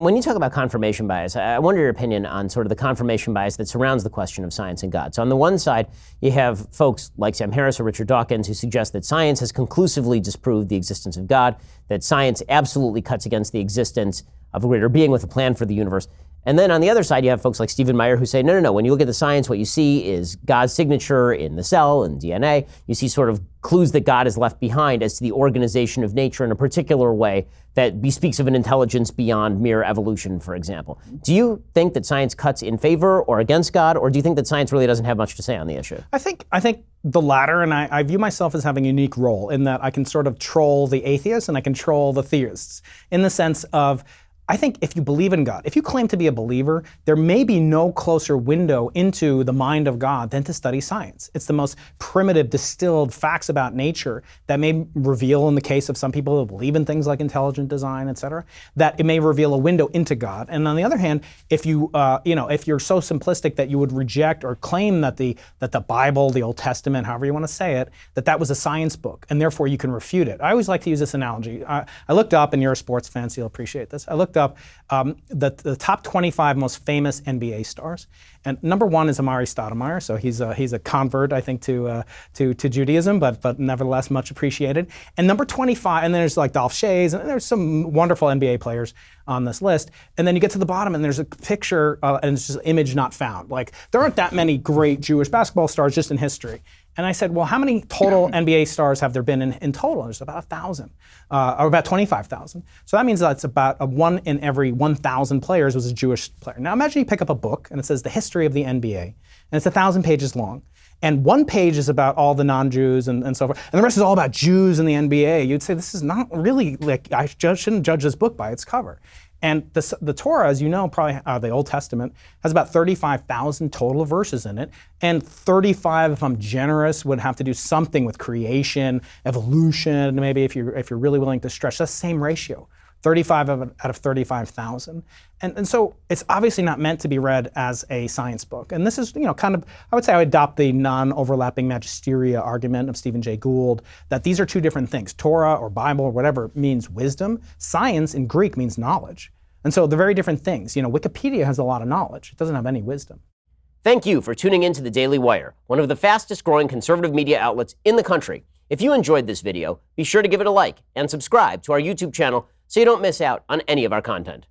When you talk about confirmation bias, I wonder your opinion on sort of the confirmation bias that surrounds the question of science and God. So on the one side, you have folks like Sam Harris or Richard Dawkins who suggest that science has conclusively disproved the existence of God, that science absolutely cuts against the existence of a greater being with a plan for the universe. And then on the other side, you have folks like Stephen Meyer who say, no. When you look at the science, what you see is God's signature in the cell and DNA. You see sort of clues that God has left behind as to the organization of nature in a particular way that bespeaks of an intelligence beyond mere evolution, for example. Do you think that science cuts in favor or against God, or do you think that science really doesn't have much to say on the issue? I think the latter, and I view myself as having a unique role in that I can sort of troll the atheists and I can troll the theists in the sense of, I think if you believe in God, if you claim to be a believer, there may be no closer window into the mind of God than to study science. It's the most primitive, distilled facts about nature that may reveal, in the case of some people who believe in things like intelligent design, et cetera, that it may reveal a window into God. And on the other hand, if you, if you're so simplistic that you would reject or claim that the Bible, the Old Testament, however you want to say it, that was a science book, and therefore you can refute it. I always like to use this analogy. I looked up, and you're a sports fan, so you'll appreciate this. I looked up the top 25 most famous NBA stars, and number one is Amari Stoudemire. So he's a convert, I think, to Judaism, but nevertheless much appreciated. And number 25, and then there's like Dolph Shays, and there's some wonderful NBA players on this list. And then you get to the bottom, and there's a picture, and it's just image not found. Like there aren't that many great Jewish basketball stars just in history. And I said, well, how many total NBA stars have there been in total? There's about 1,000, or about 25,000. So that means that's about a 1 in every 1,000 players was a Jewish player. Now imagine you pick up a book and it says the history of the NBA, and it's 1,000 pages long. And one page is about all the non-Jews and so forth, and the rest is all about Jews in the NBA. You'd say this is not really, like, I shouldn't judge this book by its cover. And the Torah, as you know, probably the Old Testament, has about 35,000 total verses in it. And 35, if I'm generous, would have to do something with creation, evolution, maybe if you're really willing to stretch. That's the same ratio, 35 out of 35,000. And so it's obviously not meant to be read as a science book. And this is, kind of, I would say I would adopt the non-overlapping magisteria argument of Stephen Jay Gould, that these are two different things. Torah or Bible or whatever means wisdom. Science in Greek means knowledge. And so they're very different things. Wikipedia has a lot of knowledge. It doesn't have any wisdom. Thank you for tuning in to The Daily Wire, one of the fastest growing conservative media outlets in the country. If you enjoyed this video, be sure to give it a like and subscribe to our YouTube channel so you don't miss out on any of our content.